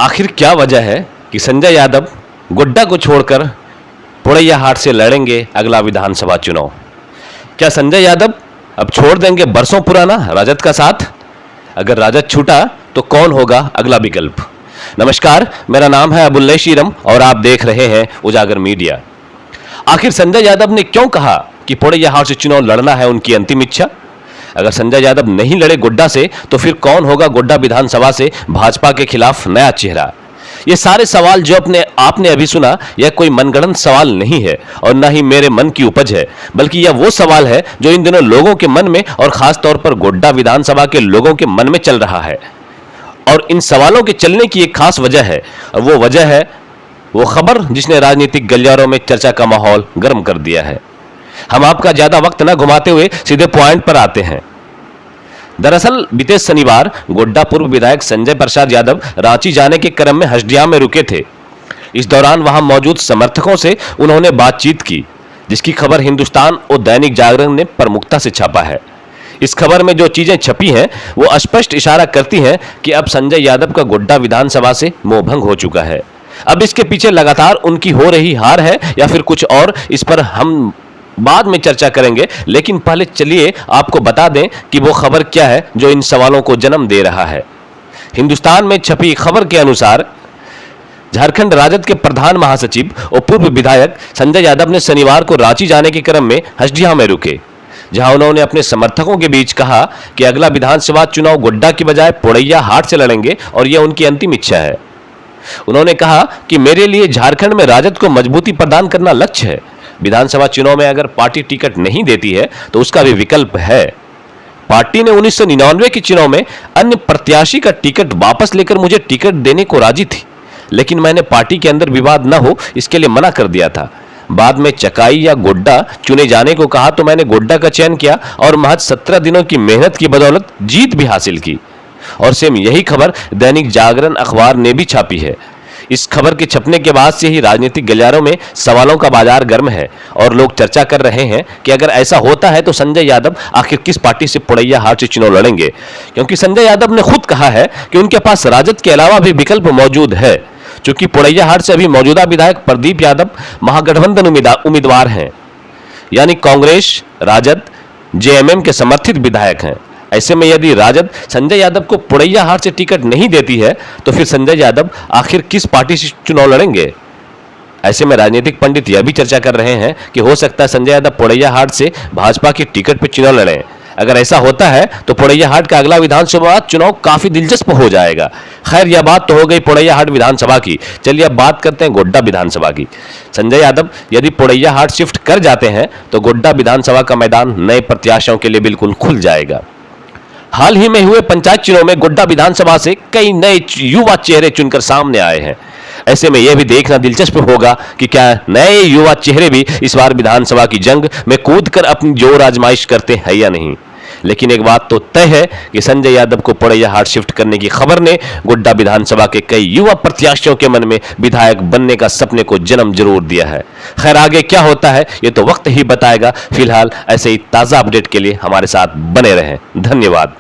आखिर क्या वजह है कि संजय यादव गोड्डा को छोड़कर पोड़ैयाहाट से लड़ेंगे अगला विधानसभा चुनाव? क्या संजय यादव अब छोड़ देंगे बरसों पुराना राजद का साथ? अगर राजद छूटा तो कौन होगा अगला विकल्प? नमस्कार, मेरा नाम है अबुल्ले शीरम और आप देख रहे हैं उजागर मीडिया। आखिर संजय यादव ने क्यों कहा कि पोड़ैयाहाट से चुनाव लड़ना है उनकी अंतिम इच्छा? अगर संजय यादव नहीं लड़े गोड्डा से तो फिर कौन होगा गोड्डा विधानसभा से भाजपा के खिलाफ नया चेहरा? ये सारे सवाल जो आपने अभी सुना, यह कोई मनगढ़ंत सवाल नहीं है और न ही मेरे मन की उपज है, बल्कि यह वो सवाल है जो इन दिनों लोगों के मन में और खास तौर पर गोड्डा विधानसभा के लोगों के मन में चल रहा है। और इन सवालों के चलने की एक खास वजह है, और वो वजह है वो खबर जिसने राजनीतिक गलियारों में चर्चा का माहौल गर्म कर दिया है। हम आपका ज्यादा वक्त न घुमाते हुए सीधे पॉइंट पर आते हैं। दरअसल बीते शनिवार गोड्डा पूर्व विधायक संजय प्रसाद यादव रांची जाने के क्रम में हसडिया में रुके थे। इस दौरान वहां मौजूद समर्थकों से उन्होंने बातचीत की, जिसकी खबर हिंदुस्तान और दैनिक जागरण ने प्रमुखता से छापा है। इस खबर में जो चीजें छपी हैं वो स्पष्ट इशारा करती हैं कि अब संजय यादव का गोड्डा विधानसभा से मोहभंग हो चुका है। अब इसके पीछे लगातार उनकी हो रही हार है या फिर कुछ और, इस पर हम बाद में चर्चा करेंगे। लेकिन पहले चलिए आपको बता दें कि वो खबर क्या है जो इन सवालों को जन्म दे रहा है। हिंदुस्तान में छपी खबर के अनुसार झारखंड राजद के प्रधान महासचिव और पूर्व विधायक संजय यादव ने शनिवार को रांची जाने के क्रम में हसडिया में रुके, जहां उन्होंने अपने समर्थकों के बीच कहा कि अगला विधानसभा चुनाव गोड्डा की बजाय पोड़ैयाहाट से लड़ेंगे और यह उनकी अंतिम इच्छा है। उन्होंने कहा कि मेरे लिए झारखंड में राजद को मजबूती प्रदान करना लक्ष्य है। विधानसभा चुनाव में अगर पार्टी टिकट नहीं देती है तो उसका भी विकल्प है। पार्टी ने 1999 के चुनाव में अन्य प्रत्याशी का टिकट वापस लेकर मुझे टिकट देने को राजी थी, लेकिन मैंने पार्टी के अंदर विवाद न हो इसके लिए मना कर दिया था। बाद में चकाई या गोड्डा चुने जाने को कहा तो मैंने गोड्डा का चयन किया और महज 17 दिनों की मेहनत की बदौलत जीत भी हासिल की। और सेम यही खबर दैनिक जागरण अखबार ने भी छापी है। इस खबर के छपने के बाद से ही राजनीतिक गलियारों में सवालों का बाजार गर्म है और लोग चर्चा कर रहे हैं कि अगर ऐसा होता है तो संजय यादव आखिर किस पार्टी से पोड़ैयाहाट से चुनाव लड़ेंगे, क्योंकि संजय यादव ने खुद कहा है कि उनके पास राजद के अलावा भी विकल्प मौजूद है। चूंकि पोड़ैयाहाट से अभी मौजूदा विधायक प्रदीप यादव महागठबंधन उम्मीदवार हैं, यानी कांग्रेस, राजद, जेएमएम के समर्थित विधायक हैं। ऐसे में यदि राजद संजय यादव को पोड़ैयाहाट से टिकट नहीं देती है तो फिर संजय यादव आखिर किस पार्टी से चुनाव लड़ेंगे? ऐसे में राजनीतिक पंडित यह भी चर्चा कर रहे हैं कि हो सकता है संजय यादव पोड़ैयाहाट से भाजपा की टिकट पर चुनाव लड़ें। अगर ऐसा होता है तो पोड़ैयाहाट का अगला विधानसभा चुनाव काफी दिलचस्प हो जाएगा। खैर, यह बात तो हो गई पोड़ैयाहाट विधानसभा की। चलिए अब बात करते हैं गोड्डा विधानसभा की। संजय यादव यदि पोड़ैयाहाट शिफ्ट कर जाते हैं तो गोड्डा विधानसभा का मैदान नए प्रत्याशियों के लिए बिल्कुल खुल जाएगा। हाल ही में हुए पंचायत चुनाव में गोड्डा विधानसभा से कई नए युवा चेहरे चुनकर सामने आए हैं। ऐसे में यह भी देखना दिलचस्प होगा कि क्या नए युवा चेहरे भी इस बार विधानसभा की जंग में कूदकर अपनी जोर आजमाइश करते हैं या नहीं। लेकिन एक बात तो तय है कि संजय यादव को पोड़ैयाहाट शिफ्ट करने की खबर ने गोड्डा विधानसभा के कई युवा प्रत्याशियों के मन में विधायक बनने का सपने को जन्म जरूर दिया है। खैर, आगे क्या होता है ये तो वक्त ही बताएगा। फिलहाल ऐसे ही ताजा अपडेट के लिए हमारे साथ बने रहें। धन्यवाद।